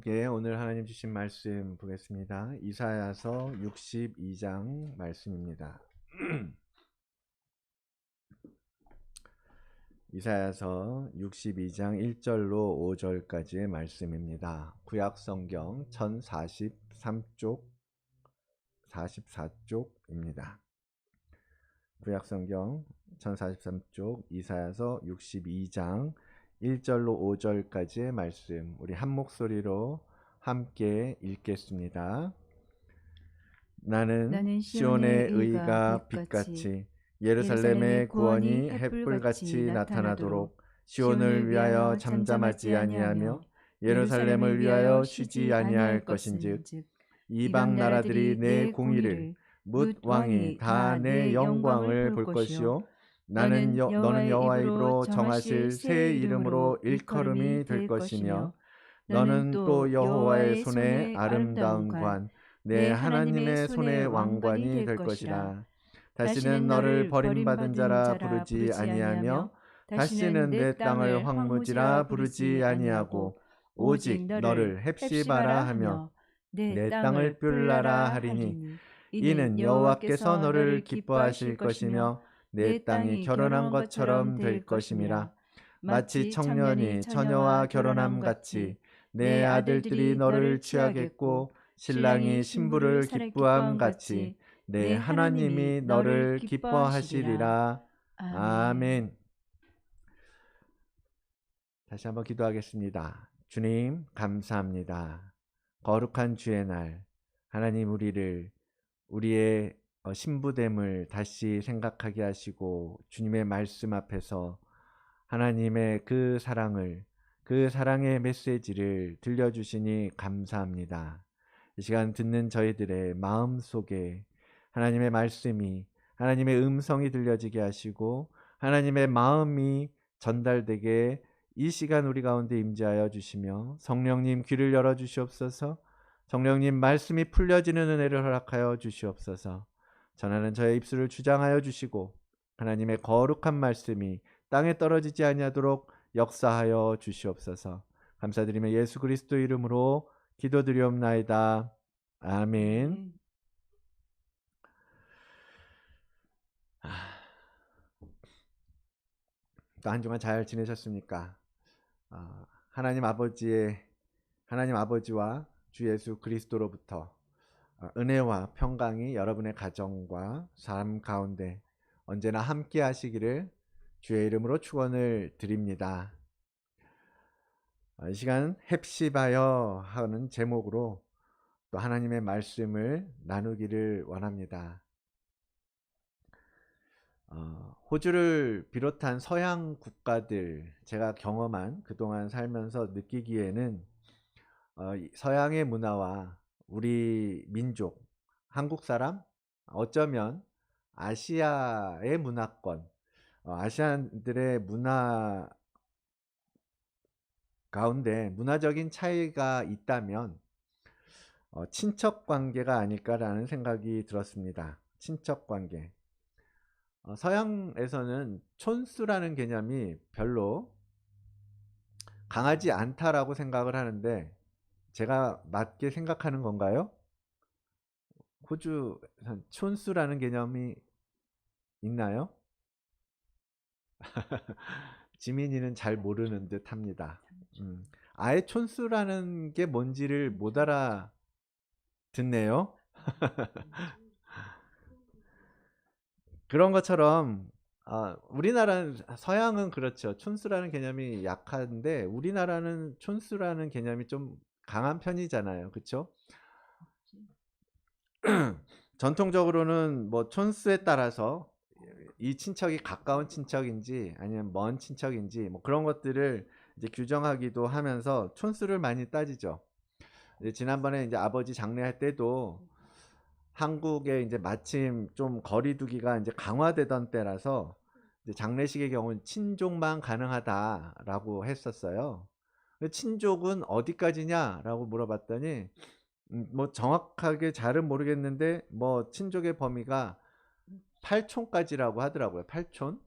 함께 오늘 하나님 주신 말씀 보겠습니다. 이사야서 62장 말씀입니다. 이사야서 62장 1절로 5절까지의 말씀입니다. 구약 성경 1043쪽 44쪽입니다. 구약 성경 1043쪽 이사야서 62장 1절로 5절까지의 말씀, 우리 한 목소리로 함께 읽겠습니다. 나는 시온의 의가 빛같이 예루살렘의 구원이 햇불같이 나타나도록 시온을 위하여 잠잠하지 아니하며 예루살렘을 위하여 쉬지 아니할 것인즉 이방 나라들이 내 공의를 뭇 왕이 다 내 영광을 볼 것이요 너는 여호와의 입으로 정하실 새 이름으로 일컬음이 될 것이며 너는 또 여호와의 손에 아름다운 관 내 하나님의 손의 왕관이 될 것이라. 다시는 너를 버림받은 자라 부르지 아니하며 다시는 내 땅을 황무지라 부르지 아니하고 오직 너를 헵시바라 하며 내 땅을 뷸라라 하리니 이는 여호와께서 너를 기뻐하실 것이며 내 땅이 결혼한 것처럼 될 것임이라. 마치 청년이 처녀와 결혼함 같이 내 아들들이 너를 취하겠고 신랑이 신부를 기뻐함 같이 내 하나님이 너를 기뻐하시리라. 아멘. 다시 한번 기도하겠습니다. 주님 감사합니다. 거룩한 주의 날 하나님 우리의 신부됨을 다시 생각하게 하시고 주님의 말씀 앞에서 하나님의 그 사랑의 메시지를 들려주시니 감사합니다. 이 시간 듣는 저희들의 마음 속에 하나님의 말씀이 하나님의 음성이 들려지게 하시고 하나님의 마음이 전달되게 이 시간 우리 가운데 임재하여 주시며 성령님 귀를 열어 주시옵소서. 성령님 말씀이 풀려지는 은혜를 허락하여 주시옵소서. 전하는 저의 입술을 주장하여 주시고 하나님의 거룩한 말씀이 땅에 떨어지지 아니하도록 역사하여 주시옵소서. 감사드리며 예수 그리스도 이름으로 기도드리옵나이다. 아멘. 또 한 주간 잘 지내셨습니까? 하나님 아버지와 주 예수 그리스도로부터 은혜와 평강이 여러분의 가정과 삶 가운데 언제나 함께 하시기를 주의 이름으로 축원을 드립니다. 이 시간 헵시바여 하는 제목으로 또 하나님의 말씀을 나누기를 원합니다. 호주를 비롯한 서양 국가들, 제가 경험한 그동안 살면서 느끼기에는 서양의 문화와 우리 민족, 한국 사람, 어쩌면 아시아의 문화권, 아시안들의 문화 가운데 문화적인 차이가 있다면 친척 관계가 아닐까라는 생각이 들었습니다. 친척 관계. 서양에서는 촌수라는 개념이 별로 강하지 않다라고 생각을 하는데 제가 맞게 생각하는 건가요? 호주 촌수라는 개념이 있나요? 지민이는 잘 모르는 듯 합니다. 아예 촌수라는 게 뭔지를 못 알아듣네요. 그런 것처럼 우리나라는 서양은 그렇죠. 촌수라는 개념이 약한데 우리나라는 촌수라는 개념이 좀 강한 편이잖아요. 그렇죠? 전통적으로는 뭐 촌수에 따라서 이 친척이 가까운 친척인지 아니면 먼 친척인지 뭐 그런 것들을 이제 규정하기도 하면서 촌수를 많이 따지죠. 지난번에 이제 아버지 장례할 때도 한국에 이제 마침 좀 거리두기가 이제 강화되던 때라서 이제 장례식의 경우는 친족만 가능하다라고 했었어요. 친족은 어디까지냐라고 물어봤더니 뭐 정확하게 잘은 모르겠는데 뭐 친족의 범위가 8촌까지라고 하더라고요. 8촌.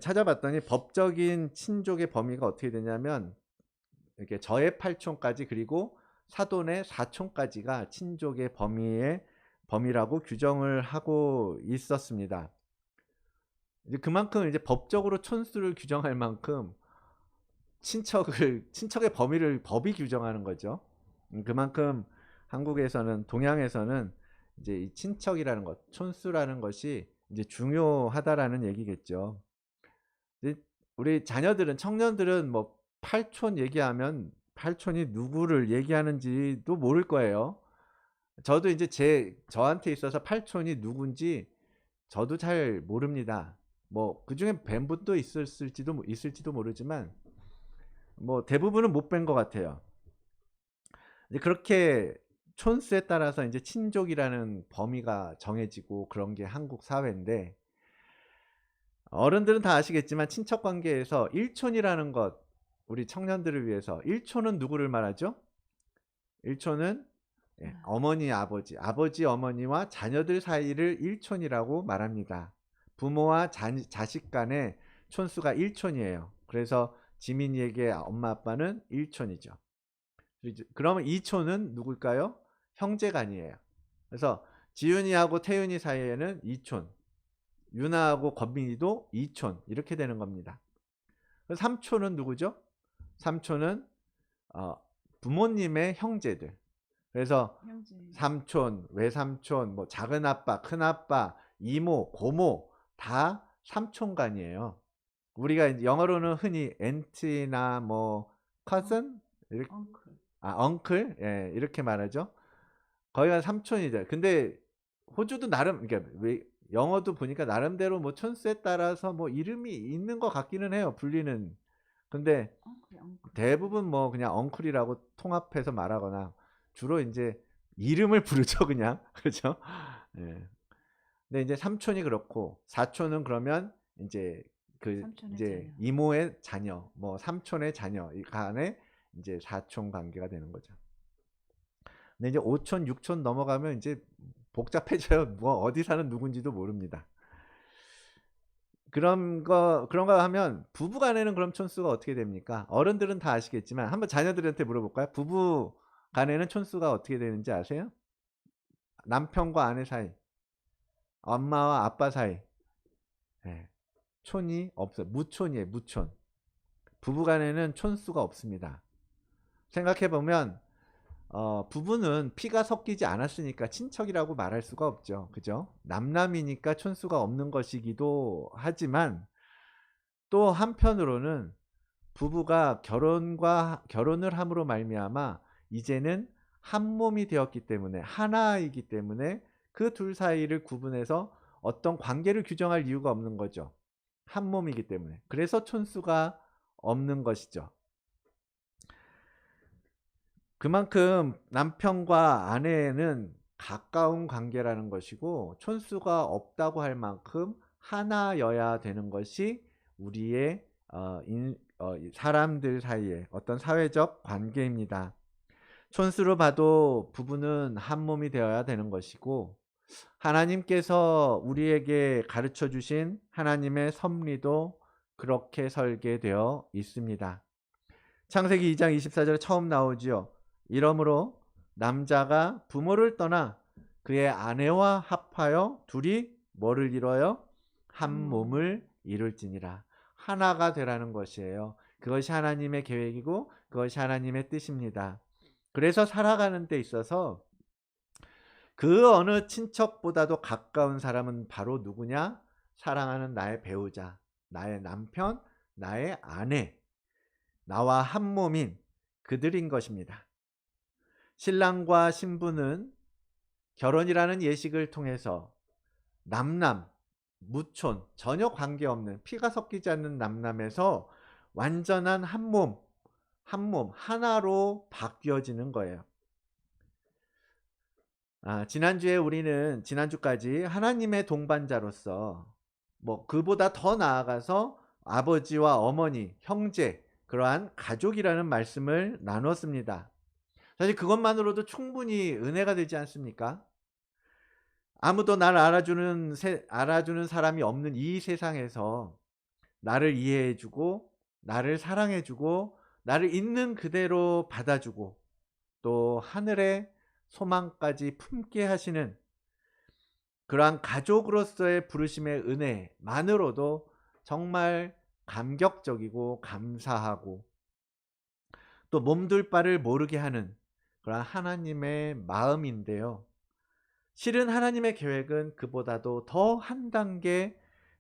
찾아봤더니 법적인 친족의 범위가 어떻게 되냐면 이렇게 저의 8촌까지 그리고 사돈의 4촌까지가 친족의 범위라고 규정을 하고 있었습니다. 이제 그만큼 이제 법적으로 촌수를 규정할 만큼 친척의 범위를 법이 규정하는 거죠. 그만큼 한국에서는 동양에서는 이제 이 친척이라는 것, 촌수라는 것이 이제 중요하다라는 얘기겠죠. 이제 우리 자녀들은 청년들은 뭐 팔촌 얘기하면 팔촌이 누구를 얘기하는지도 모를 거예요. 저도 이제 저한테 있어서 팔촌이 누군지 저도 잘 모릅니다. 뭐 그중에 뵌 분도 있을지도 모르지만 뭐 대부분은 못 뵌 것 같아요. 이제 그렇게 촌수에 따라서 이제 친족이라는 범위가 정해지고 그런 게 한국 사회인데 어른들은 다 아시겠지만 친척 관계에서 일촌이라는 것 우리 청년들을 위해서 일촌은 누구를 말하죠? 일촌은 어머니, 아버지, 어머니와 자녀들 사이를 일촌이라고 말합니다. 부모와 자식 간의 촌수가 일촌이에요. 그래서 지민이에게 엄마 아빠는 일촌이죠. 그러면 이촌은 누굴까요? 형제간이에요. 그래서 지윤이하고 태윤이 사이에는 이촌, 유나하고 권민이도 이촌 이렇게 되는 겁니다. 삼촌은 누구죠? 삼촌은 부모님의 형제들. 그래서 삼촌, 외삼촌, 뭐 작은 아빠, 큰 아빠, 이모, 고모 다 삼촌간이에요. 우리가 영어로는 흔히 aunt나 뭐 cousin 이렇게 uncle 예, 이렇게 말하죠. 거기가 삼촌이죠. 근데 호주도 나름 그러니까 영어도 보니까 나름대로 뭐 촌수에 따라서 뭐 이름이 있는 것 같기는 해요. 불리는. 근데 대부분 뭐 그냥 엉클이라고 통합해서 말하거나 주로 이제 이름을 부르죠, 그냥. 그죠? 예. 근데 이제 삼촌이 그렇고 사촌은 그러면 이제 이제 이모의 자녀, 뭐 삼촌의 자녀 이 간에 이제 사촌 관계가 되는 거죠. 근데 이제 5촌, 6촌 넘어가면 이제 복잡해져요. 뭐 어디 사는 누군지도 모릅니다. 그런 거 하면 부부 간에는 그럼 촌수가 어떻게 됩니까? 어른들은 다 아시겠지만 한번 자녀들한테 물어볼까요? 부부 간에는 촌수가 어떻게 되는지 아세요? 남편과 아내 사이, 엄마와 아빠 사이. 네. 촌이 없어요. 무촌이에요. 무촌. 부부 간에는 촌수가 없습니다. 생각해보면 부부는 피가 섞이지 않았으니까 친척이라고 말할 수가 없죠. 그죠? 남남이니까 촌수가 없는 것이기도 하지만 또 한편으로는 부부가 결혼을 함으로 말미암아 이제는 한 몸이 되었기 때문에 하나이기 때문에 그 둘 사이를 구분해서 어떤 관계를 규정할 이유가 없는 거죠. 한 몸이기 때문에. 그래서 촌수가 없는 것이죠. 그만큼 남편과 아내는 가까운 관계라는 것이고 촌수가 없다고 할 만큼 하나여야 되는 것이 우리의 사람들 사이의 어떤 사회적 관계입니다. 촌수로 봐도 부부는 한 몸이 되어야 되는 것이고 하나님께서 우리에게 가르쳐 주신 하나님의 섭리도 그렇게 설계되어 있습니다. 창세기 2장 24절에 처음 나오지요. 이러므로 남자가 부모를 떠나 그의 아내와 합하여 둘이 뭐를 이뤄요? 한 몸을 이룰지니라. 하나가 되라는 것이에요. 그것이 하나님의 계획이고 그것이 하나님의 뜻입니다. 그래서 살아가는 데 있어서 그 어느 친척보다도 가까운 사람은 바로 누구냐? 사랑하는 나의 배우자, 나의 남편, 나의 아내, 나와 한 몸인 그들인 것입니다. 신랑과 신부는 결혼이라는 예식을 통해서 남남, 무촌, 전혀 관계없는 피가 섞이지 않는 남남에서 완전한 한 몸, 하나로 바뀌어지는 거예요. 지난주까지 하나님의 동반자로서 뭐 그보다 더 나아가서 아버지와 어머니, 형제, 그러한 가족이라는 말씀을 나눴습니다. 사실 그것만으로도 충분히 은혜가 되지 않습니까? 아무도 나를 알아주는 사람이 없는 이 세상에서 나를 이해해주고 나를 사랑해주고 나를 있는 그대로 받아주고 또 하늘의 소망까지 품게 하시는 그러한 가족으로서의 부르심의 은혜만으로도 정말 감격적이고 감사하고 또 몸둘 바를 모르게 하는 그러한 하나님의 마음인데요. 실은 하나님의 계획은 그보다도 더 한 단계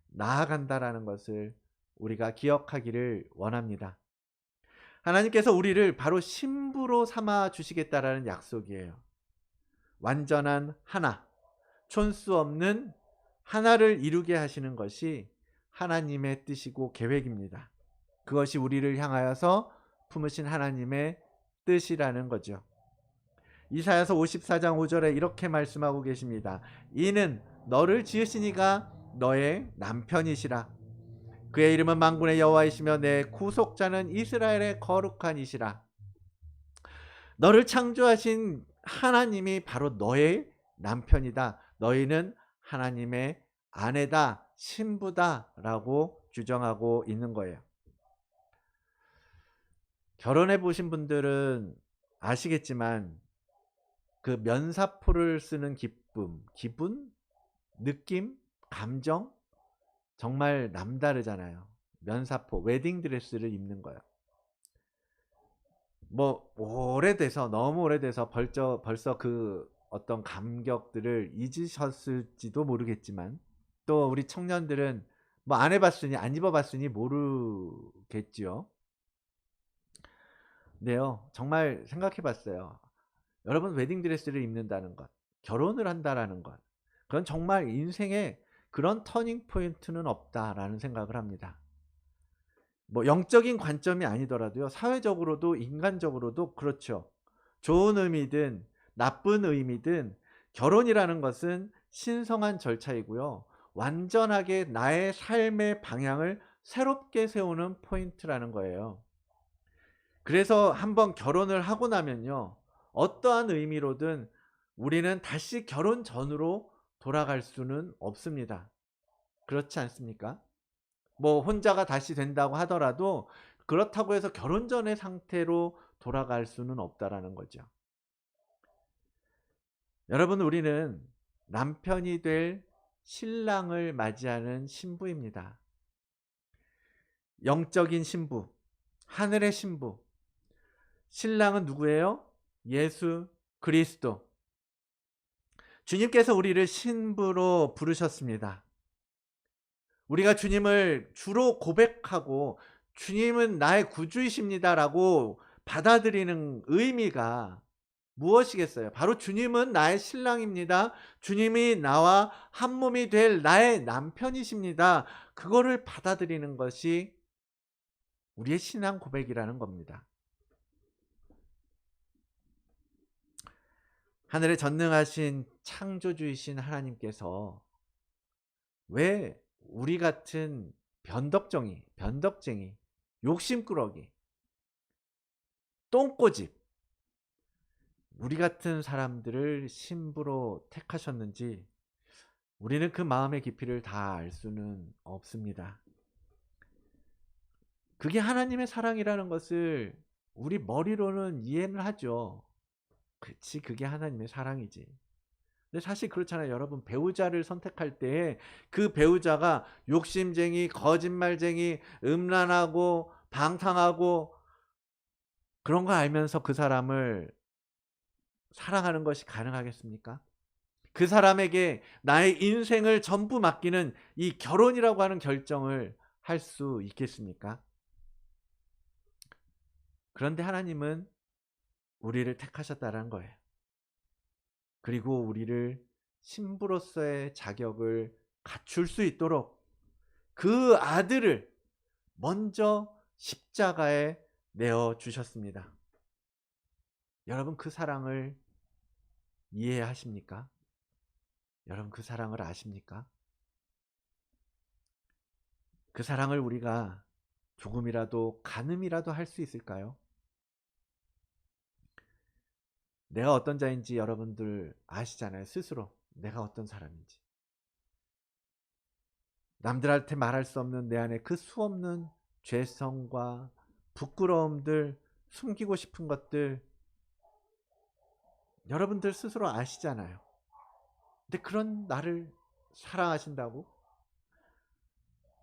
나아간다라는 것을 우리가 기억하기를 원합니다. 하나님께서 우리를 바로 신부로 삼아 주시겠다라는 약속이에요. 완전한 하나, 촌수 없는 하나를 이루게 하시는 것이 하나님의 뜻이고 계획입니다. 그것이 우리를 향하여서 품으신 하나님의 뜻이라는 거죠. 이사야서 54장 5절에 이렇게 말씀하고 계십니다. 이는 너를 지으신 이가 너의 남편이시라. 그의 이름은 만군의 여호와이시며 내 구속자는 이스라엘의 거룩한 이시라. 너를 창조하신 하나님이 바로 너의 남편이다. 너희는 하나님의 아내다, 신부다라고 규정하고 있는 거예요. 결혼해 보신 분들은 아시겠지만 그 면사포를 쓰는 기분, 느낌, 감정 정말 남다르잖아요. 면사포, 웨딩 드레스를 입는 거예요. 뭐 오래돼서 너무 오래돼서 벌써 그 어떤 감격들을 잊으셨을지도 모르겠지만 또 우리 청년들은 뭐 안 해봤으니 안 입어봤으니 모르겠지요. 네요. 정말 생각해봤어요. 여러분 웨딩 드레스를 입는다는 것, 결혼을 한다라는 것, 그건 정말 인생에 그런 터닝 포인트는 없다라는 생각을 합니다. 뭐 영적인 관점이 아니더라도요. 사회적으로도 인간적으로도 그렇죠. 좋은 의미든 나쁜 의미든 결혼이라는 것은 신성한 절차이고요. 완전하게 나의 삶의 방향을 새롭게 세우는 포인트라는 거예요. 그래서 한번 결혼을 하고 나면요. 어떠한 의미로든 우리는 다시 결혼 전으로 돌아갈 수는 없습니다. 그렇지 않습니까? 뭐 혼자가 다시 된다고 하더라도 그렇다고 해서 결혼 전의 상태로 돌아갈 수는 없다라는 거죠. 여러분 우리는 남편이 될 신랑을 맞이하는 신부입니다. 영적인 신부, 하늘의 신부. 신랑은 누구예요? 예수 그리스도. 주님께서 우리를 신부로 부르셨습니다. 우리가 주님을 주로 고백하고 주님은 나의 구주이십니다라고 받아들이는 의미가 무엇이겠어요? 바로 주님은 나의 신랑입니다. 주님이 나와 한 몸이 될 나의 남편이십니다. 그거를 받아들이는 것이 우리의 신앙 고백이라는 겁니다. 하늘에 전능하신 창조주이신 하나님께서 왜 우리 같은 변덕쟁이, 욕심꾸러기, 똥꼬집, 우리 같은 사람들을 신부로 택하셨는지 우리는 그 마음의 깊이를 다 알 수는 없습니다. 그게 하나님의 사랑이라는 것을 우리 머리로는 이해는 하죠. 그치, 그게 하나님의 사랑이지. 근데 사실 그렇잖아요. 여러분 배우자를 선택할 때 그 배우자가 욕심쟁이, 거짓말쟁이, 음란하고 방탕하고 그런 거 알면서 그 사람을 사랑하는 것이 가능하겠습니까? 그 사람에게 나의 인생을 전부 맡기는 이 결혼이라고 하는 결정을 할 수 있겠습니까? 그런데 하나님은 우리를 택하셨다는 거예요. 그리고 우리를 신부로서의 자격을 갖출 수 있도록 그 아들을 먼저 십자가에 내어 주셨습니다. 여러분 그 사랑을 이해하십니까? 여러분 그 사랑을 아십니까? 그 사랑을 우리가 조금이라도 가늠이라도 할 수 있을까요? 내가 어떤 자인지 여러분들 아시잖아요. 스스로 내가 어떤 사람인지. 남들한테 말할 수 없는 내 안에 그 수없는 죄성과 부끄러움들, 숨기고 싶은 것들 여러분들 스스로 아시잖아요. 근데 그런 나를 사랑하신다고?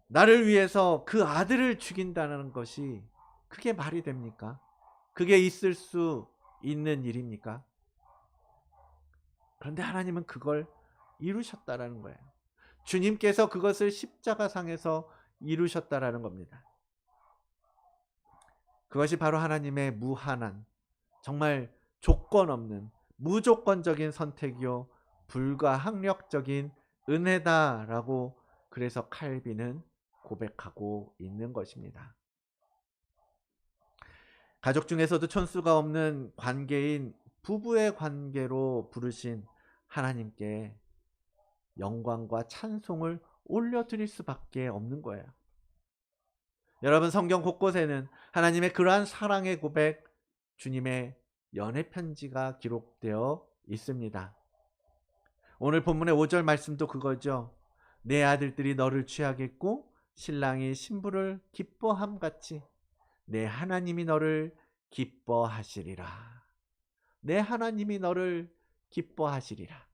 나를 위해서 그 아들을 죽인다는 것이 그게 말이 됩니까? 그게 있을 수 있는 일입니까? 그런데 하나님은 그걸 이루셨다라는 거예요. 주님께서 그것을 십자가상에서 이루셨다라는 겁니다. 그것이 바로 하나님의 무한한, 정말 조건 없는 무조건적인 선택이요 불가항력적인 은혜다라고 그래서 칼빈은 고백하고 있는 것입니다. 가족 중에서도 촌수가 없는 관계인 부부의 관계로 부르신 하나님께 영광과 찬송을 올려드릴 수밖에 없는 거예요. 여러분, 성경 곳곳에는 하나님의 그러한 사랑의 고백, 주님의 연애 편지가 기록되어 있습니다. 오늘 본문의 5절 말씀도 그거죠. 내 아들들이 너를 취하겠고 신랑이 신부를 기뻐함 같이 내 하나님이 너를 기뻐하시리라. 내 하나님이 너를 기뻐하시리라.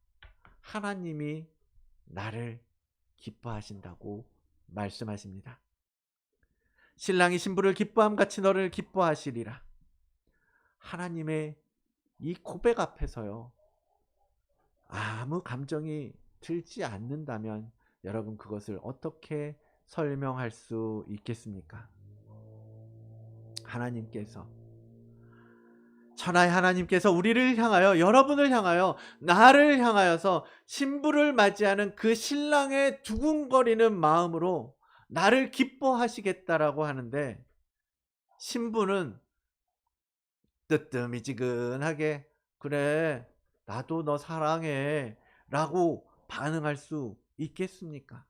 하나님이 나를 기뻐하신다고 말씀하십니다. 신랑이 신부를 기뻐함 같이 너를 기뻐하시리라. 하나님의 이 고백 앞에서요, 아무 감정이 들지 않는다면 여러분 그것을 어떻게 설명할 수 있겠습니까? 하나님께서, 천하의 하나님께서 우리를 향하여, 여러분을 향하여, 나를 향하여서 신부를 맞이하는 그 신랑의 두근거리는 마음으로 나를 기뻐하시겠다라고 하는데, 신부는 뜨뜻미지근하게 그래 나도 너 사랑해 라고 반응할 수 있겠습니까?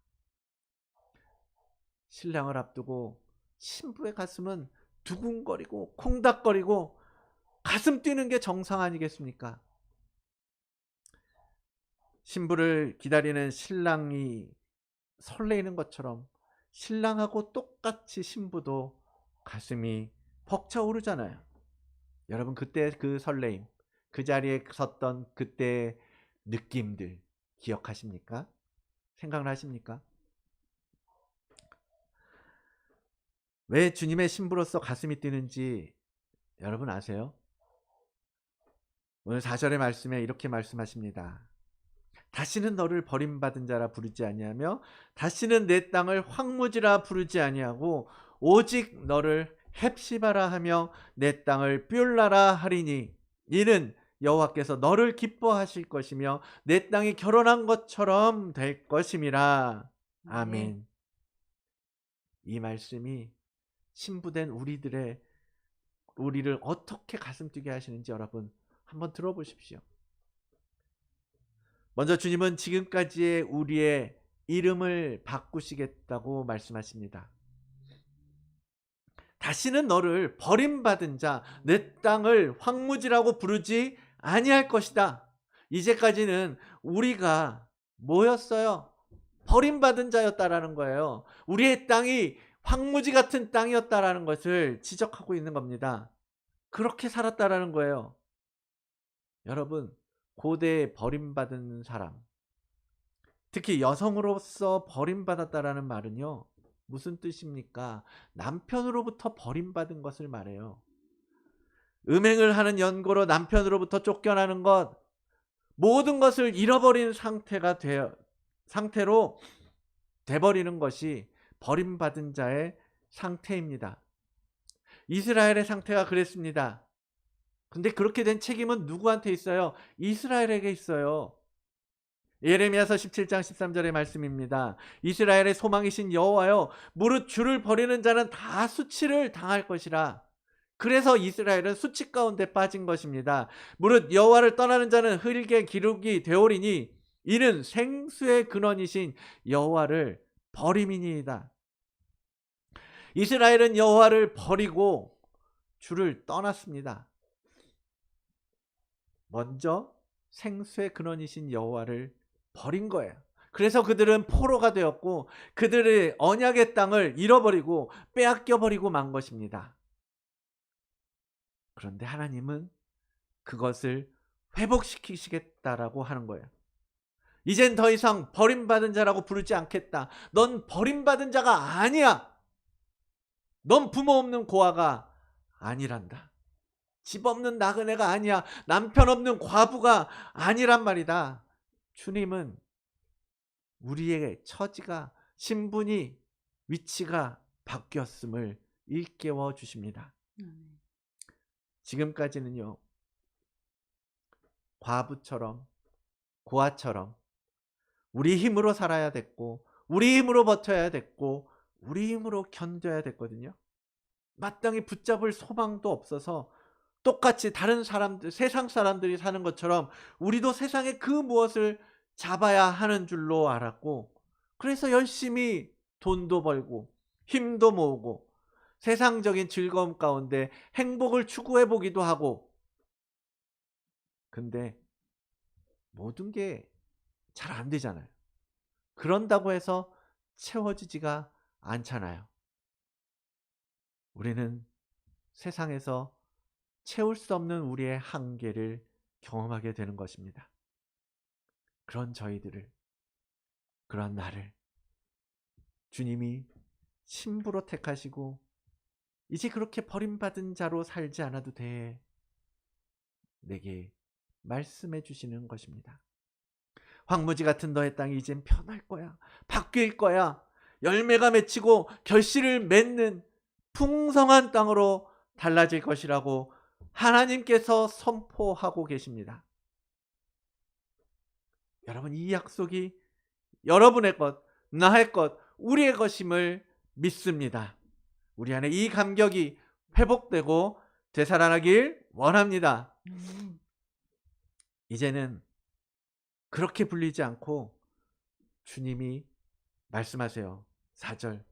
신랑을 앞두고 신부의 가슴은 두근거리고 콩닥거리고 가슴 뛰는 게 정상 아니겠습니까? 신부를 기다리는 신랑이 설레이는 것처럼 신랑하고 똑같이 신부도 가슴이 벅차오르잖아요. 여러분, 그때 그 설레임, 그 자리에 섰던 그때의 느낌들 기억하십니까? 생각나십니까? 왜 주님의 신부로서 가슴이 뛰는지 여러분 아세요? 오늘 4절의 말씀에 이렇게 말씀하십니다. 다시는 너를 버림받은 자라 부르지 아니하며 다시는 내 땅을 황무지라 부르지 아니하고 오직 너를 헵시바라 하며 내 땅을 뷸라라 하리니 이는 여호와께서 너를 기뻐하실 것이며 내 땅이 결혼한 것처럼 될 것임이라. 아멘. 이 말씀이 신부된 우리를 어떻게 가슴 뛰게 하시는지 여러분 한번 들어보십시오. 먼저 주님은 지금까지의 우리의 이름을 바꾸시겠다고 말씀하십니다. 다시는 너를 버림받은 자, 내 땅을 황무지라고 부르지 아니할 것이다. 이제까지는 우리가 뭐였어요? 버림받은 자였다라는 거예요. 우리의 땅이 황무지 같은 땅이었다라는 것을 지적하고 있는 겁니다. 그렇게 살았다라는 거예요. 여러분, 고대에 버림받은 사람, 특히 여성으로서 버림받았다라는 말은요, 무슨 뜻입니까? 남편으로부터 버림받은 것을 말해요. 음행을 하는 연고로 남편으로부터 쫓겨나는 것, 모든 것을 잃어버린 상태로 돼버리는 것이 버림받은 자의 상태입니다. 이스라엘의 상태가 그랬습니다. 근데 그렇게 된 책임은 누구한테 있어요? 이스라엘에게 있어요. 예레미야서 17장 13절의 말씀입니다. 이스라엘의 소망이신 여호와여, 무릇 주를 버리는 자는 다 수치를 당할 것이라. 그래서 이스라엘은 수치 가운데 빠진 것입니다. 무릇 여호와를 떠나는 자는 흙의 기록이 되오리니 이는 생수의 근원이신 여호와를 버림이니이다. 이스라엘은 여호와를 버리고 주를 떠났습니다. 먼저 생수의 근원이신 여호와를 버린 거예요. 그래서 그들은 포로가 되었고 그들의 언약의 땅을 잃어버리고 빼앗겨버리고 만 것입니다. 그런데 하나님은 그것을 회복시키시겠다라고 하는 거예요. 이젠 더 이상 버림받은 자라고 부르지 않겠다. 넌 버림받은 자가 아니야. 넌 부모 없는 고아가 아니란다. 집 없는 나그네가 아니야. 남편 없는 과부가 아니란 말이다. 주님은 우리의 처지가, 신분이, 위치가 바뀌었음을 일깨워 주십니다. 지금까지는요, 과부처럼, 고아처럼 우리 힘으로 살아야 됐고, 우리 힘으로 버텨야 됐고, 우리 힘으로 견뎌야 됐거든요. 마땅히 붙잡을 소망도 없어서 똑같이 다른 사람들, 세상 사람들이 사는 것처럼 우리도 세상에 그 무엇을 잡아야 하는 줄로 알았고, 그래서 열심히 돈도 벌고 힘도 모으고 세상적인 즐거움 가운데 행복을 추구해 보기도 하고, 근데 모든 게 잘 안 되잖아요. 그런다고 해서 채워지지가 않잖아요. 우리는 세상에서 채울 수 없는 우리의 한계를 경험하게 되는 것입니다. 그런 저희들을, 그런 나를 주님이 신부로 택하시고 이제 그렇게 버림받은 자로 살지 않아도 돼, 내게 말씀해 주시는 것입니다. 황무지 같은 너의 땅이 이젠 변할 거야. 바뀔 거야. 열매가 맺히고 결실을 맺는 풍성한 땅으로 달라질 것이라고 하나님께서 선포하고 계십니다. 여러분, 이 약속이 여러분의 것, 나의 것, 우리의 것임을 믿습니다. 우리 안에 이 감격이 회복되고 되살아나길 원합니다. 이제는 그렇게 불리지 않고 주님이 말씀하세요. 4절,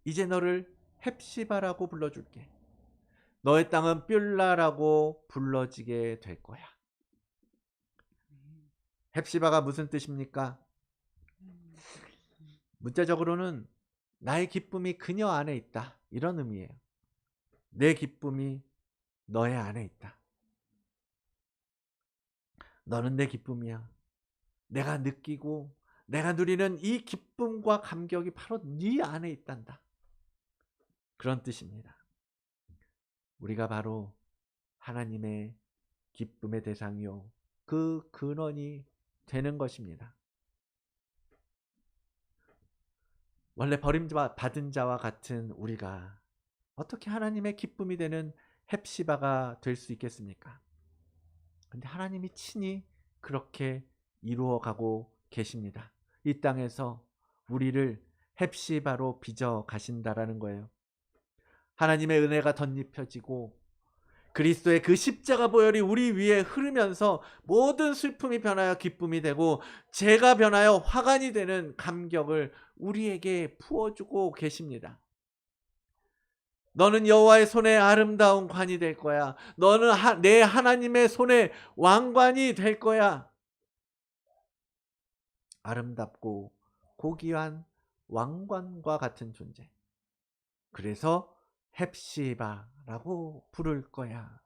이제 너를 헵시바라고 불러줄게. 너의 땅은 뷸라라고 불러지게 될 거야. 헵시바가 무슨 뜻입니까? 문자적으로는 나의 기쁨이 그녀 안에 있다, 이런 의미예요. 내 기쁨이 너의 안에 있다. 너는 내 기쁨이야. 내가 느끼고 내가 누리는 이 기쁨과 감격이 바로 네 안에 있단다, 그런 뜻입니다. 우리가 바로 하나님의 기쁨의 대상이요, 그 근원이 되는 것입니다. 원래 버림받은 자와 같은 우리가 어떻게 하나님의 기쁨이 되는 헵시바가 될 수 있겠습니까? 근데 하나님이 친히 그렇게 이루어가고 계십니다. 이 땅에서 우리를 헵시바로 빚어 가신다라는 거예요. 하나님의 은혜가 덧입혀지고 그리스도의 그 십자가 보혈이 우리 위에 흐르면서 모든 슬픔이 변하여 기쁨이 되고 죄가 변하여 화관이 되는 감격을 우리에게 부어주고 계십니다. 너는 여호와의 손에 아름다운 관이 될 거야. 너는 내 하나님의 손에 왕관이 될 거야. 아름답고 고귀한 왕관과 같은 존재. 그래서 헵시바라고 부를 거야.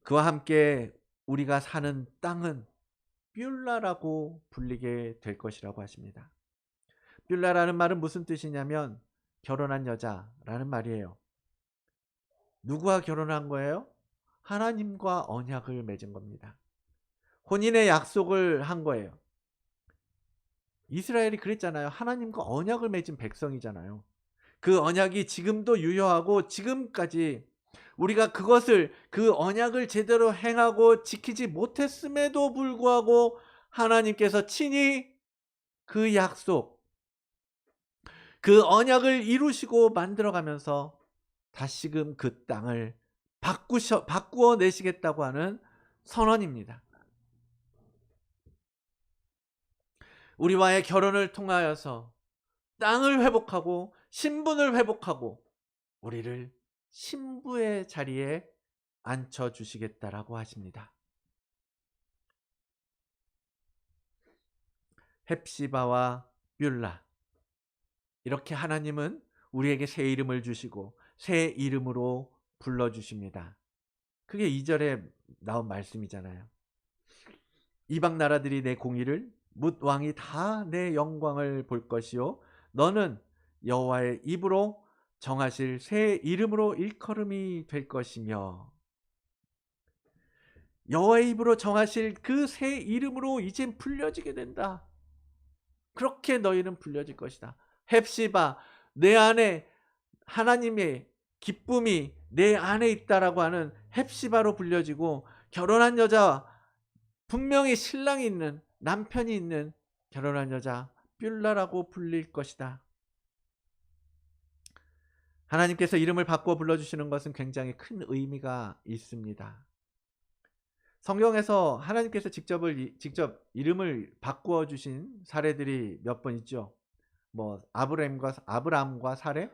그와 함께 우리가 사는 땅은 뷸라라고 불리게 될 것이라고 하십니다. 뷸라라는 말은 무슨 뜻이냐면 결혼한 여자라는 말이에요. 누구와 결혼한 거예요? 하나님과 언약을 맺은 겁니다. 혼인의 약속을 한 거예요. 이스라엘이 그랬잖아요. 하나님과 언약을 맺은 백성이잖아요. 그 언약이 지금도 유효하고 지금까지 우리가 그 언약을 제대로 행하고 지키지 못했음에도 불구하고 하나님께서 친히 그 약속, 그 언약을 이루시고 만들어가면서 다시금 그 땅을 바꾸어 내시겠다고 하는 선언입니다. 우리와의 결혼을 통하여서 땅을 회복하고 신분을 회복하고 우리를 신부의 자리에 앉혀주시겠다라고 하십니다. 헵시바와 뷸라, 이렇게 하나님은 우리에게 새 이름을 주시고 새 이름으로 불러주십니다. 그게 2절에 나온 말씀이잖아요. 이방 나라들이 내 공의를 뭇 왕이 다 내 영광을 볼 것이요 너는 여호와의 입으로 정하실 새 이름으로 일컬음이 될 것이며 여호와의 입으로 정하실 그 새 이름으로 이젠 불려지게 된다. 그렇게 너희는 불려질 것이다. 헵시바 내 안에 하나님의 기쁨이 내 안에 있다라고 하는 헵시바로 불려지고 결혼한 여자 분명히 신랑이 있는 남편이 있는 결혼한 여자 뷸라라고 불릴 것이다. 하나님께서 이름을 바꾸어 불러주시는 것은 굉장히 큰 의미가 있습니다. 성경에서 하나님께서 직접 이름을 바꾸어 주신 사례들이 몇 번 있죠. 뭐 아브라함과 사례,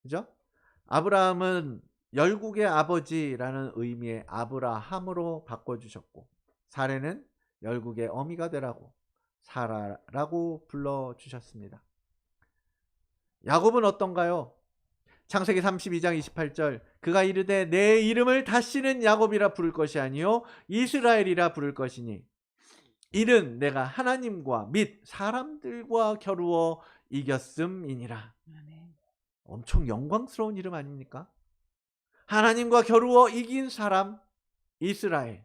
그죠? 아브라함은 열국의 아버지라는 의미의 아브라함으로 바꿔주셨고 사례는 열국의 어미가 되라고 사라라고 불러주셨습니다. 야곱은 어떤가요? 창세기 32장 28절 그가 이르되 내 이름을 다시는 야곱이라 부를 것이 아니요 이스라엘이라 부를 것이니 이는 내가 하나님과 및 사람들과 겨루어 이겼음이니라. 엄청 영광스러운 이름 아닙니까? 하나님과 겨루어 이긴 사람 이스라엘.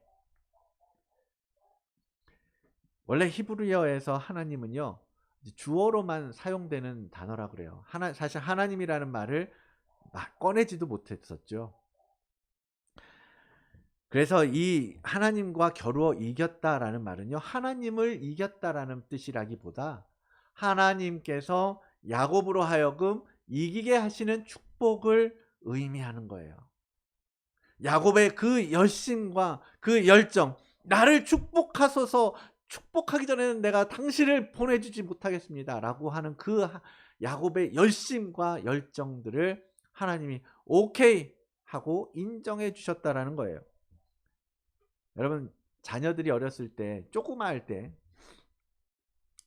원래 히브리어에서 하나님은요 주어로만 사용되는 단어라 그래요. 사실 하나님이라는 말을 막 꺼내지도 못했었죠. 그래서 이 하나님과 겨루어 이겼다라는 말은요 하나님을 이겼다라는 뜻이라기보다 하나님께서 야곱으로 하여금 이기게 하시는 축복을 의미하는 거예요. 야곱의 그 열심과 그 열정, 나를 축복하소서, 축복하기 전에는 내가 당신을 보내주지 못하겠습니다 라고 하는 그 야곱의 열심과 열정들을 하나님이 오케이 하고 인정해 주셨다라는 거예요. 여러분 자녀들이 어렸을 때 조그마할 때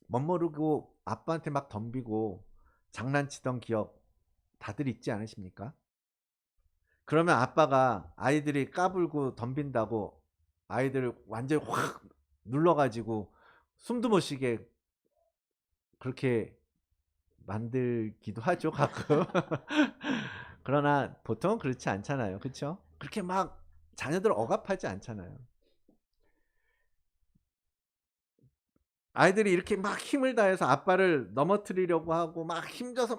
멋모르고 아빠한테 막 덤비고 장난치던 기억 다들 있지 않으십니까? 그러면 아빠가 아이들이 까불고 덤빈다고 아이들을 완전히 확 눌러가지고 숨도 못 쉬게 그렇게 만들기도 하죠 가끔. 그러나 보통은 그렇지 않잖아요. 그렇죠? 그렇게 막 자녀들 억압하지 않잖아요. 아이들이 이렇게 막 힘을 다해서 아빠를 넘어뜨리려고 하고 막 힘줘서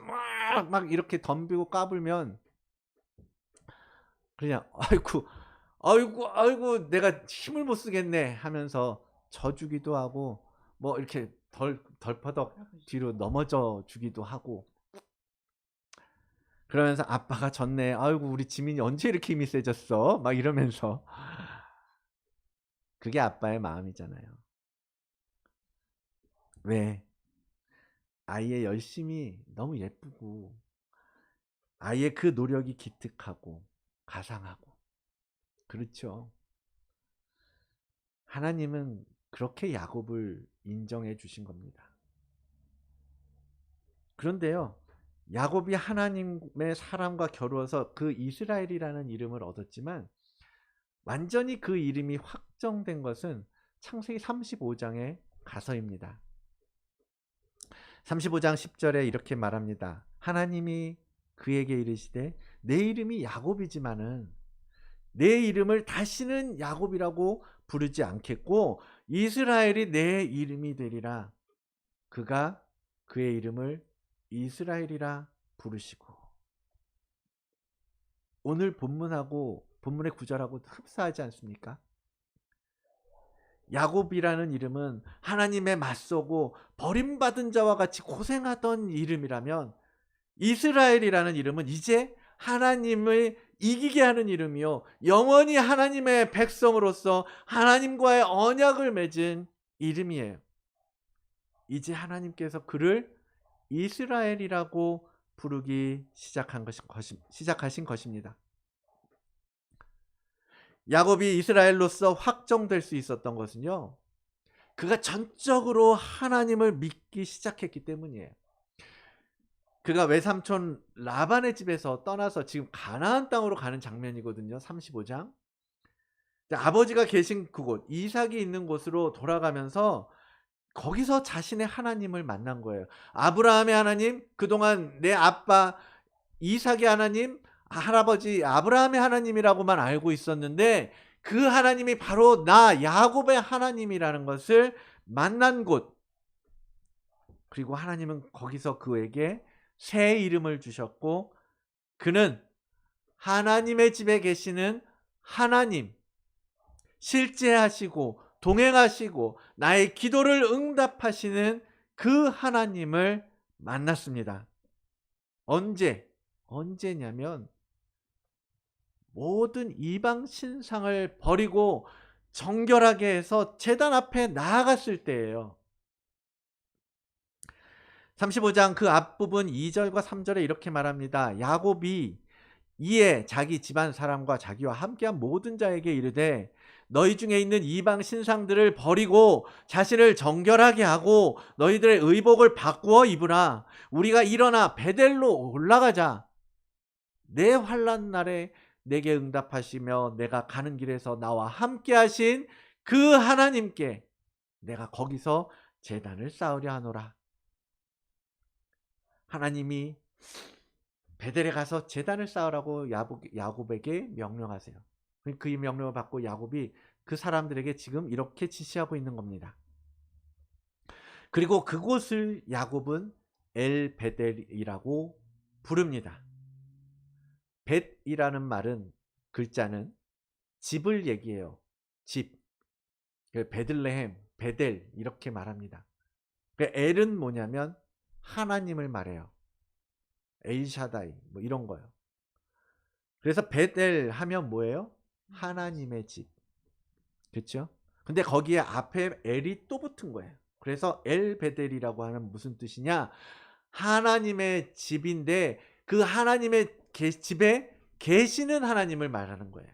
막 이렇게 덤비고 까불면 그냥 아이고 내가 힘을 못 쓰겠네 하면서 져주기도 하고 뭐 이렇게 덜퍼덕 뒤로 넘어져 주기도 하고 그러면서 아빠가 졌네. 아이고 우리 지민이 언제 이렇게 힘이 세졌어? 막 이러면서 그게 아빠의 마음이잖아요. 왜? 아이의 열심이 너무 예쁘고 아이의 그 노력이 기특하고 가상하고 그렇죠. 하나님은 그렇게 야곱을 인정해 주신 겁니다. 그런데요. 야곱이 하나님의 사람과 겨루어서 그 이스라엘이라는 이름을 얻었지만 완전히 그 이름이 확정된 것은 창세기 35장에 가서입니다. 35장 10절에 이렇게 말합니다. 하나님이 그에게 이르시되 내 이름이 야곱이지만은 내 이름을 다시는 야곱이라고 부르지 않겠고 이스라엘이 내 이름이 되리라. 그가 그의 이름을 이스라엘이라 부르시고 오늘 본문의 구절하고 흡사하지 않습니까? 야곱이라는 이름은 하나님에 맞서고 버림받은 자와 같이 고생하던 이름이라면 이스라엘이라는 이름은 이제 하나님을 이기게 하는 이름이요 영원히 하나님의 백성으로서 하나님과의 언약을 맺은 이름이에요. 이제 하나님께서 그를 이스라엘이라고 부르기 시작하신 것입니다. 야곱이 이스라엘로서 확정될 수 있었던 것은요 그가 전적으로 하나님을 믿기 시작했기 때문이에요. 그가 외삼촌 라반의 집에서 떠나서 지금 가나안 땅으로 가는 장면이거든요. 35장. 아버지가 계신 그곳, 이삭이 있는 곳으로 돌아가면서 거기서 자신의 하나님을 만난 거예요. 아브라함의 하나님, 그동안 내 아빠 이삭의 하나님, 할아버지 아브라함의 하나님이라고만 알고 있었는데 그 하나님이 바로 나 야곱의 하나님이라는 것을 만난 곳. 그리고 하나님은 거기서 그에게 새 이름을 주셨고 그는 하나님의 집에 계시는 하나님, 실제하시고 동행하시고 나의 기도를 응답하시는 그 하나님을 만났습니다. 언제냐면 모든 이방 신상을 버리고 정결하게 해서 제단 앞에 나아갔을 때예요. 35장 그 앞부분 2절과 3절에 이렇게 말합니다. 야곱이 이에 자기 집안 사람과 자기와 함께한 모든 자에게 이르되 너희 중에 있는 이방 신상들을 버리고 자신을 정결하게 하고 너희들의 의복을 바꾸어 입으라. 우리가 일어나 베델로 올라가자. 내 환난 날에 내게 응답하시며 내가 가는 길에서 나와 함께 하신 그 하나님께 내가 거기서 제단을 쌓으려 하노라. 하나님이 베델에 가서 제단을 쌓으라고 야곱에게 명령하세요. 그 명령을 받고 야곱이 그 사람들에게 지금 이렇게 지시하고 있는 겁니다. 그리고 그곳을 야곱은 엘 베델이라고 부릅니다. 벳이라는 말은 글자는 집을 얘기해요. 집. 베들레헴, 베델 이렇게 말합니다. 엘은 뭐냐면 하나님을 말해요. 엘샤다이 뭐 이런 거요. 그래서 베델 하면 뭐예요? 하나님의 집. 그렇죠? 근데 거기에 앞에 엘이 또 붙은 거예요. 그래서 엘 베델이라고 하는 무슨 뜻이냐? 하나님의 집인데 그 하나님의 집에 계시는 하나님을 말하는 거예요.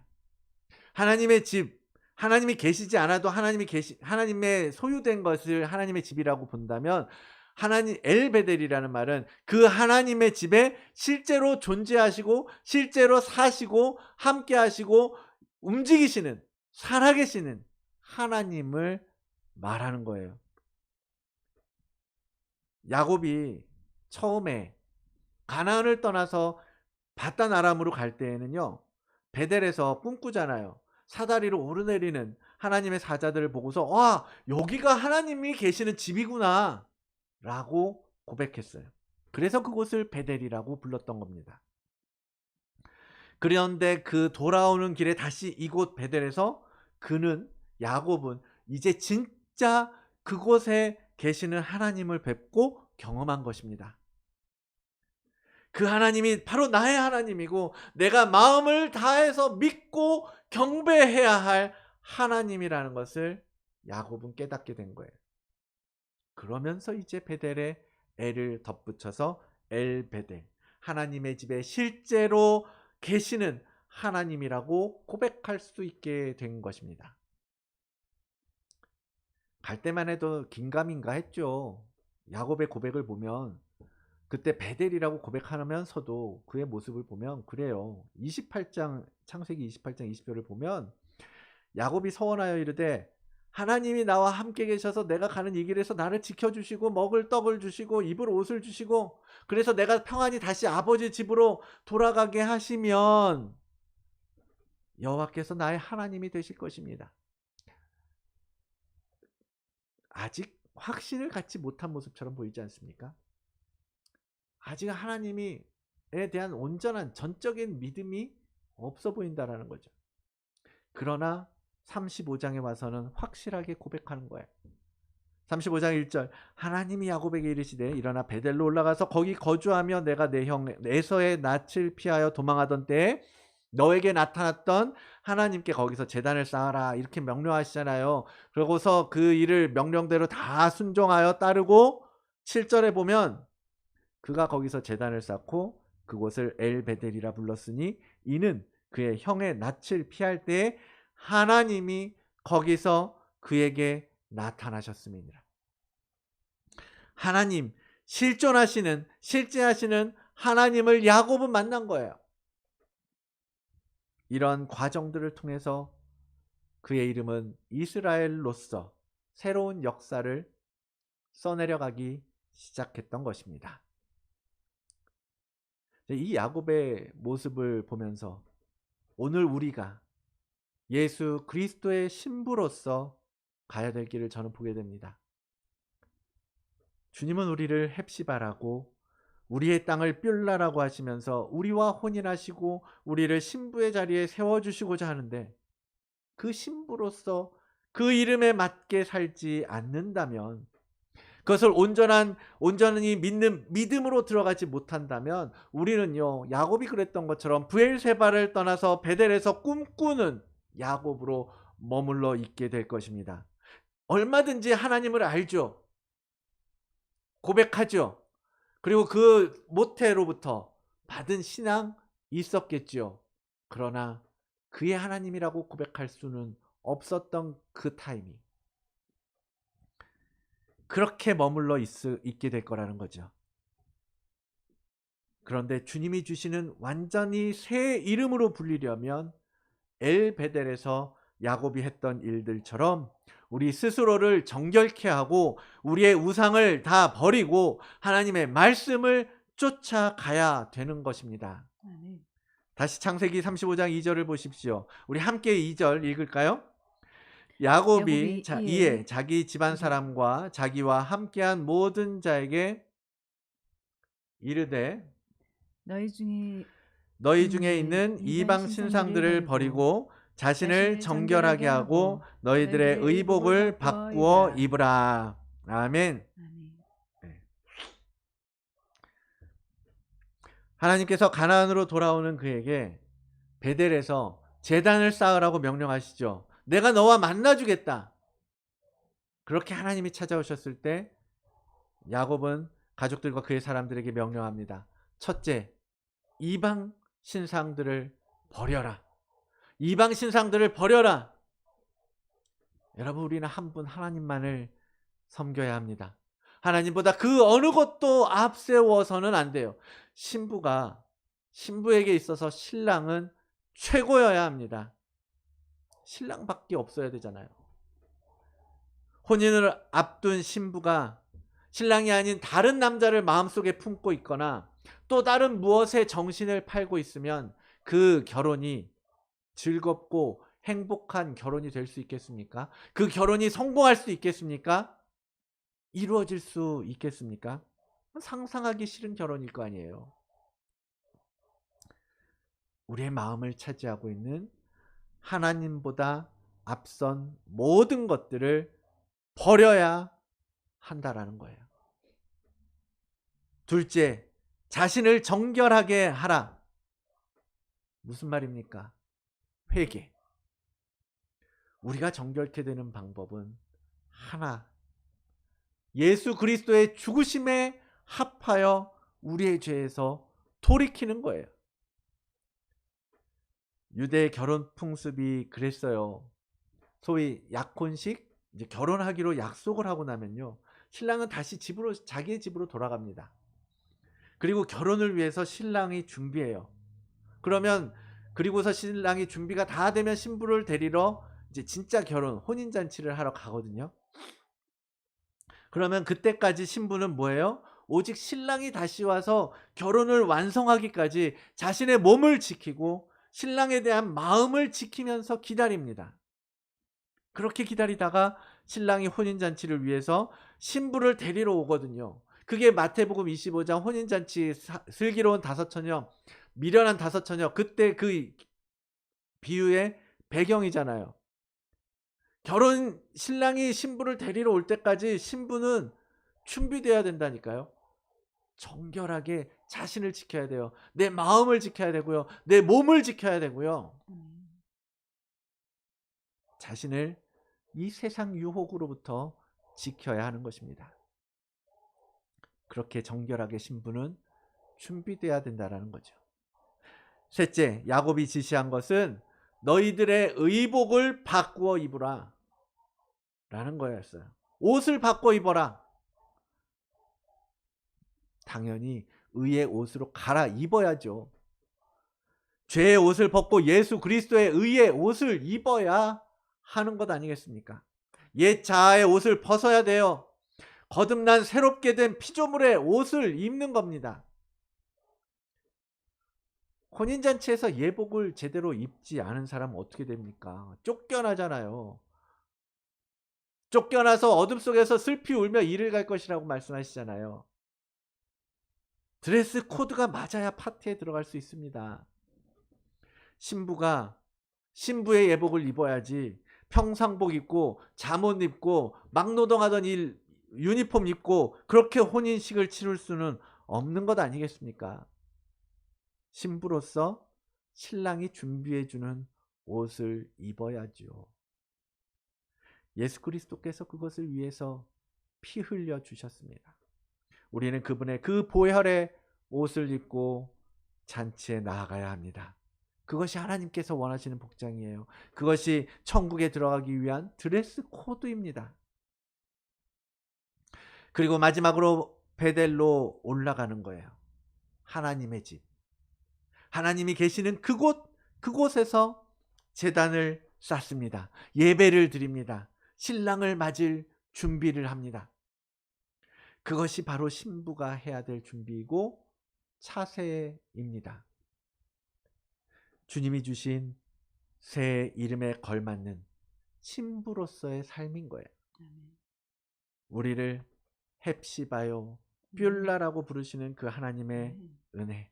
하나님의 집, 하나님이 계시지 않아도 하나님의 소유된 것을 하나님의 집이라고 본다면 하나님 엘베델이라는 말은 그 하나님의 집에 실제로 존재하시고 실제로 사시고 함께 하시고 움직이시는 살아계시는 하나님을 말하는 거예요. 야곱이 처음에 가나안을 떠나서 바단 아람으로 갈 때에는요. 베델에서 꿈꾸잖아요. 사다리로 오르내리는 하나님의 사자들을 보고서 와 여기가 하나님이 계시는 집이구나 라고 고백했어요. 그래서 그곳을 베델이라고 불렀던 겁니다. 그런데 그 돌아오는 길에 다시 이곳 베델에서 야곱은 이제 진짜 그곳에 계시는 하나님을 뵙고 경험한 것입니다. 그 하나님이 바로 나의 하나님이고 내가 마음을 다해서 믿고 경배해야 할 하나님이라는 것을 야곱은 깨닫게 된 거예요. 그러면서 이제 베델에 엘을 덧붙여서 엘베델, 하나님의 집에 실제로 계시는 하나님이라고 고백할 수 있게 된 것입니다. 갈 때만 해도 긴가민가 했죠. 야곱의 고백을 보면 그때 베델이라고 고백하면서도 그의 모습을 보면 그래요. 28장 창세기 28장 20절을 보면 야곱이 서원하여 이르되 하나님이 나와 함께 계셔서 내가 가는 이 길에서 나를 지켜주시고 먹을 떡을 주시고 입을 옷을 주시고 그래서 내가 평안히 다시 아버지 집으로 돌아가게 하시면 여호와께서 나의 하나님이 되실 것입니다. 아직 확신을 갖지 못한 모습처럼 보이지 않습니까? 아직 하나님에 대한 온전한 전적인 믿음이 없어 보인다라는 거죠. 그러나 35장에 와서는 확실하게 고백하는 거예요. 35장 1절 하나님이 야곱에게 이르시되 일어나 베델로 올라가서 거기 거주하며 내가 내 형 에서의 낯을 피하여 도망하던 때에 너에게 나타났던 하나님께 거기서 제단을 쌓아라 이렇게 명령하시잖아요. 그러고서 그 일을 명령대로 다 순종하여 따르고 7절에 보면 그가 거기서 제단을 쌓고 그곳을 엘베델이라 불렀으니 이는 그의 형의 낯을 피할 때에 하나님이 거기서 그에게 나타나셨음이니라. 하나님, 실제하시는 하나님을 야곱은 만난 거예요. 이런 과정들을 통해서 그의 이름은 이스라엘로서 새로운 역사를 써내려가기 시작했던 것입니다. 이 야곱의 모습을 보면서 오늘 우리가 예수 그리스도의 신부로서 가야 될 길을 저는 보게 됩니다. 주님은 우리를 헵시바라고 우리의 땅을 뷸라라고 하시면서 우리와 혼인하시고 우리를 신부의 자리에 세워주시고자 하는데, 그 신부로서 그 이름에 맞게 살지 않는다면, 그것을 온전히 믿음으로 들어가지 못한다면, 우리는요, 야곱이 그랬던 것처럼 브엘세바를 떠나서 베델에서 꿈꾸는 야곱으로 머물러 있게 될 것입니다. 얼마든지 하나님을 알죠. 고백하죠. 그리고 그 모태로부터 받은 신앙 있었겠죠. 그러나 그의 하나님이라고 고백할 수는 없었던 그 타이밍, 그렇게 머물러 있게 될 거라는 거죠. 그런데 주님이 주시는 완전히 새 이름으로 불리려면 엘베델에서 야곱이 했던 일들처럼 우리 스스로를 정결케 하고 우리의 우상을 다 버리고 하나님의 말씀을 쫓아가야 되는 것입니다. 다시 창세기 35장 2절을 보십시오. 우리 함께 2절 읽을까요? 야곱이 이에 자기 집안 사람과 자기와 함께한 모든 자에게 이르되 너희 중에 있는 이방 신상들을 버리고 자신을 정결하게 하고 너희들의 의복을 바꾸어 입으라. 아멘. 네. 하나님께서 가나안으로 돌아오는 그에게 베델에서 제단을 쌓으라고 명령하시죠. 내가 너와 만나주겠다. 그렇게 하나님이 찾아오셨을 때 야곱은 가족들과 그의 사람들에게 명령합니다. 첫째, 이방 신상들을 버려라. 이방 신상들을 버려라. 여러분, 우리는 한 분 하나님만을 섬겨야 합니다. 하나님보다 그 어느 것도 앞세워서는 안 돼요. 신부에게 있어서 신랑은 최고여야 합니다. 신랑밖에 없어야 되잖아요. 혼인을 앞둔 신부가 신랑이 아닌 다른 남자를 마음속에 품고 있거나 또 다른 무엇에 정신을 팔고 있으면 그 결혼이 즐겁고 행복한 결혼이 될 수 있겠습니까? 그 결혼이 성공할 수 있겠습니까? 이루어질 수 있겠습니까? 상상하기 싫은 결혼일 거 아니에요. 우리의 마음을 차지하고 있는 하나님보다 앞선 모든 것들을 버려야 한다라는 거예요. 둘째, 자신을 정결하게 하라. 무슨 말입니까? 회개. 우리가 정결케 되는 방법은 하나, 예수 그리스도의 죽으심에 합하여 우리의 죄에서 돌이키는 거예요. 유대 결혼 풍습이 그랬어요. 소위 약혼식, 이제 결혼하기로 약속을 하고 나면요, 신랑은 다시 자기의 집으로 돌아갑니다. 그리고 결혼을 위해서 신랑이 준비해요. 그리고서 신랑이 준비가 다 되면 신부를 데리러 이제 진짜 혼인 잔치를 하러 가거든요. 그러면 그때까지 신부는 뭐예요? 오직 신랑이 다시 와서 결혼을 완성하기까지 자신의 몸을 지키고 신랑에 대한 마음을 지키면서 기다립니다. 그렇게 기다리다가 신랑이 혼인잔치를 위해서 신부를 데리러 오거든요. 그게 마태복음 25장 혼인잔치 슬기로운 다섯 처녀, 미련한 다섯 처녀, 그때 그 비유의 배경이잖아요. 신랑이 신부를 데리러 올 때까지 신부는 준비되어야 된다니까요. 정결하게 자신을 지켜야 돼요. 내 마음을 지켜야 되고요. 내 몸을 지켜야 되고요. 자신을 이 세상 유혹으로부터 지켜야 하는 것입니다. 그렇게 정결하게 신부는 준비되어야 된다는 거죠. 셋째, 야곱이 지시한 것은 너희들의 의복을 바꾸어 입으라 라는 거였어요. 옷을 바꿔 입어라. 당연히 의의 옷으로 갈아입어야죠. 죄의 옷을 벗고 예수 그리스도의 의의 옷을 입어야 하는 것 아니겠습니까? 옛 자아의 옷을 벗어야 돼요. 거듭난 새롭게 된 피조물의 옷을 입는 겁니다. 혼인잔치에서 예복을 제대로 입지 않은 사람은 어떻게 됩니까? 쫓겨나잖아요. 쫓겨나서 어둠 속에서 슬피 울며 이를 갈 것이라고 말씀하시잖아요. 드레스 코드가 맞아야 파티에 들어갈 수 있습니다. 신부가 신부의 예복을 입어야지 평상복 입고 잠옷 입고 막노동하던 일 유니폼 입고 그렇게 혼인식을 치를 수는 없는 것 아니겠습니까? 신부로서 신랑이 준비해주는 옷을 입어야죠. 예수 그리스도께서 그것을 위해서 피 흘려 주셨습니다. 우리는 그분의 그 보혈의 옷을 입고 잔치에 나아가야 합니다. 그것이 하나님께서 원하시는 복장이에요. 그것이 천국에 들어가기 위한 드레스 코드입니다. 그리고 마지막으로 베델로 올라가는 거예요. 하나님의 집. 하나님이 계시는 그곳에서 제단을 쌓습니다. 예배를 드립니다. 신랑을 맞을 준비를 합니다. 그것이 바로 신부가 해야 될 준비이고 차세입니다. 주님이 주신 새 이름에 걸맞는 신부로서의 삶인 거예요. 우리를 헵시바요, 뷸라라고 부르시는 그 하나님의 은혜.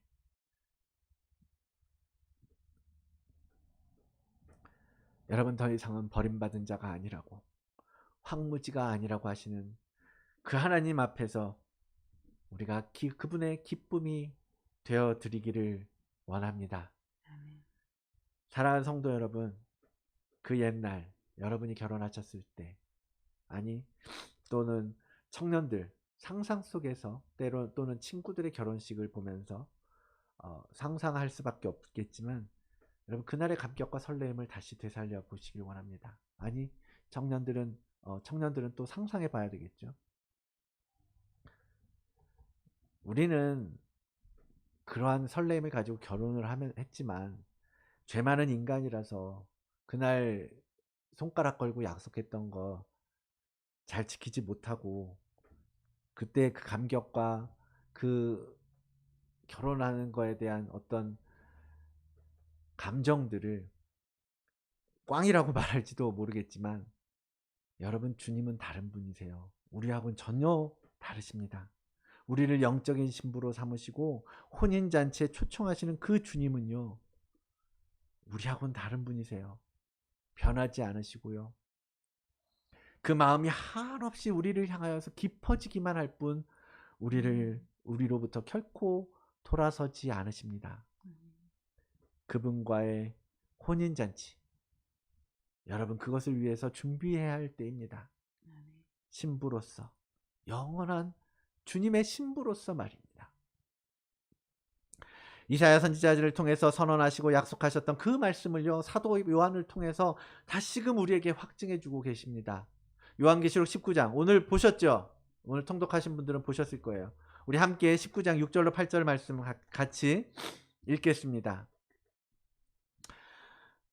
여러분, 더 이상은 버림받은 자가 아니라고, 황무지가 아니라고 하시는 그 하나님 앞에서 우리가 그분의 기쁨이 되어 드리기를 원합니다. 사랑하는 성도 여러분, 그 옛날 여러분이 결혼하셨을 때, 아니 또는 청년들 상상 속에서 또는 친구들의 결혼식을 보면서 상상할 수밖에 없겠지만, 여러분 그날의 감격과 설레임을 다시 되살려 보시길 원합니다. 아니 청년들은 또 상상해 봐야 되겠죠. 우리는 그러한 설레임을 가지고 결혼을 했지만 죄 많은 인간이라서 그날 손가락 걸고 약속했던 거 잘 지키지 못하고, 그때 그 감격과 그 결혼하는 거에 대한 어떤 감정들을 꽝이라고 말할지도 모르겠지만, 여러분 주님은 다른 분이세요. 우리하고는 전혀 다르십니다. 우리를 영적인 신부로 삼으시고 혼인잔치에 초청하시는 그 주님은요, 우리하고는 다른 분이세요. 변하지 않으시고요. 그 마음이 한없이 우리를 향하여서 깊어지기만 할 뿐 우리로부터 결코 돌아서지 않으십니다. 그분과의 혼인잔치, 여러분 그것을 위해서 준비해야 할 때입니다. 신부로서, 영원한 주님의 신부로서 말입니다. 이사야 선지자를 통해서 선언하시고 약속하셨던 그 말씀을요, 사도 요한을 통해서 다시금 우리에게 확증해 주고 계십니다. 요한계시록 19장 오늘 보셨죠? 오늘 통독하신 분들은 보셨을 거예요. 우리 함께 19장 6절로 8절 말씀 같이 읽겠습니다.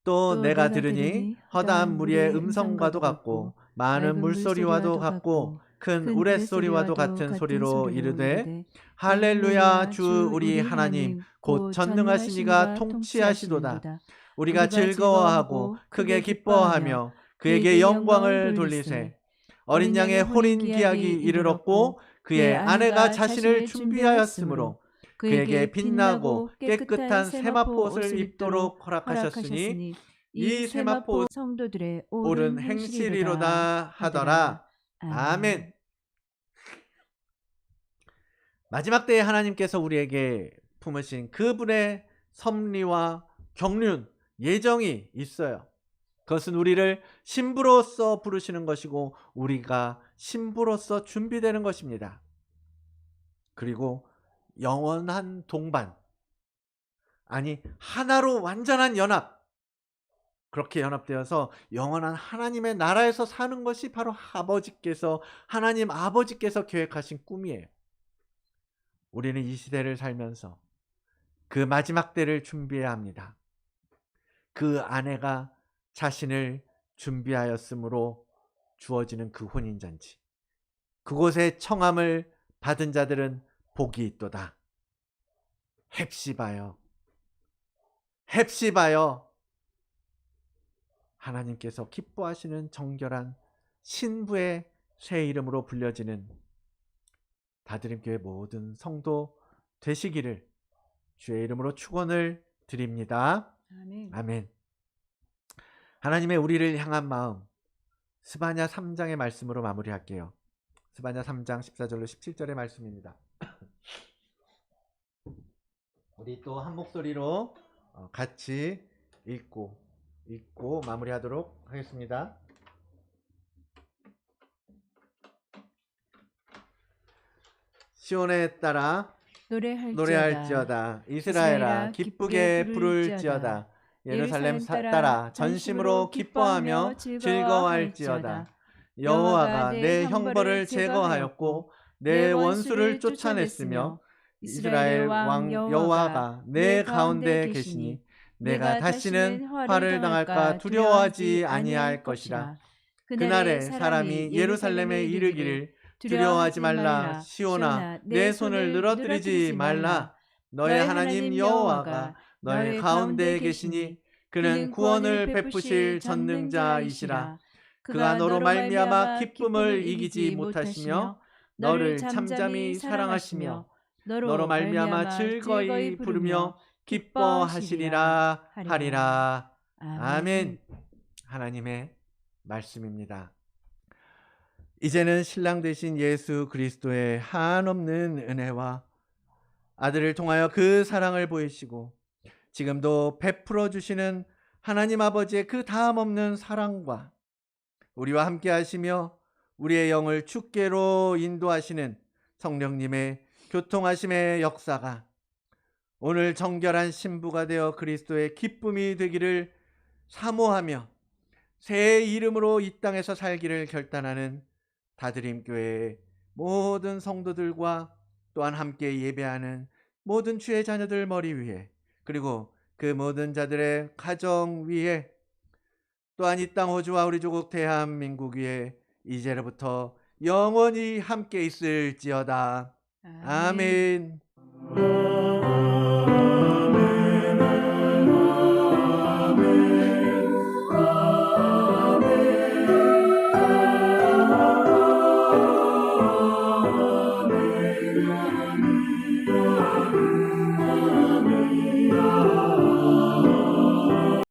또 내가 들으니 허다한 무리의 음성과도 같고 많은 물소리와도 같고 큰 우레소리와도 같은 소리로 이르되 할렐루야, 주 우리 하나님 곧 전능하신 이가 통치하시도다. 우리가 즐거워하고 크게 기뻐하며 그에게 영광을 돌리세. 어린 양의 혼인 기약이 이르렀고 그의 아내가 자신을 준비하였으므로 그에게 빛나고 깨끗한 세마포 옷을 입도록 허락하셨으니 이 세마포 성도들의 옳은 행실이로다 하더라. 아멘. 마지막 때에 하나님께서 우리에게 품으신 그분의 섭리와 경륜, 예정이 있어요. 그것은 우리를 신부로서 부르시는 것이고 우리가 신부로서 준비되는 것입니다. 그리고 영원한 동반, 아니 하나로 완전한 연합, 그렇게 연합되어서 영원한 하나님의 나라에서 사는 것이 바로 하나님 아버지께서 계획하신 꿈이에요. 우리는 이 시대를 살면서 그 마지막 때를 준비해야 합니다. 그 아내가 자신을 준비하였으므로 주어지는 그 혼인잔치. 그곳에 청함을 받은 자들은 복이 있도다. 헵시바여, 헵시바여. 하나님께서 기뻐하시는 정결한 신부의 새 이름으로 불려지는 다드림교회 모든 성도 되시기를 주의 이름으로 축원을 드립니다. 아멘. 아멘. 하나님의 우리를 향한 마음, 스바냐 3장의 말씀으로 마무리할게요. 스바냐 3장 14절로 17절의 말씀입니다. 우리 또 한 목소리로 같이 읽고 마무리하도록 하겠습니다. 시온에 따라 노래할지어다. 이스라엘아 기쁘게 부를지어다. 예루살렘 따라 전심으로 기뻐하며 즐거워할지어다. 여호와가 내 형벌을 제거하였고 내 원수를 쫓아냈으며 이스라엘 왕 여호와가 내 가운데 계시니 내가 다시는 화를 당할까 두려워하지 아니할 것이라. 그날에 사람이 예루살렘에 이르기를 두려워하지 말라. 시온아 내 손을 늘어뜨리지 말라. 너의 하나님 여호와가 너의 가운데 계시니 그는 구원을 베푸실 전능자이시라. 그가 너로 말미암아 기쁨을 이기지 못하시며 너를 잠잠히 사랑하시며 너로 말미암아 즐거이 부르며 기뻐하시리라 하리라. 아멘. 하나님의 말씀입니다. 이제는 신랑 되신 예수 그리스도의 한없는 은혜와 아들을 통하여 그 사랑을 보이시고 지금도 베풀어 주시는 하나님 아버지의 그 다함없는 사랑과 우리와 함께 하시며 우리의 영을 주께로 인도하시는 성령님의 교통하심의 역사가 오늘 정결한 신부가 되어 그리스도의 기쁨이 되기를 사모하며 새 이름으로 이 땅에서 살기를 결단하는 다드림교회의 모든 성도들과 또한 함께 예배하는 모든 주의 자녀들 머리 위에 그리고 그 모든 자들의 가정 위에 또한 이 땅 호주와 우리 조국 대한민국 위에 이제로부터 영원히 함께 있을지어다. 아멘.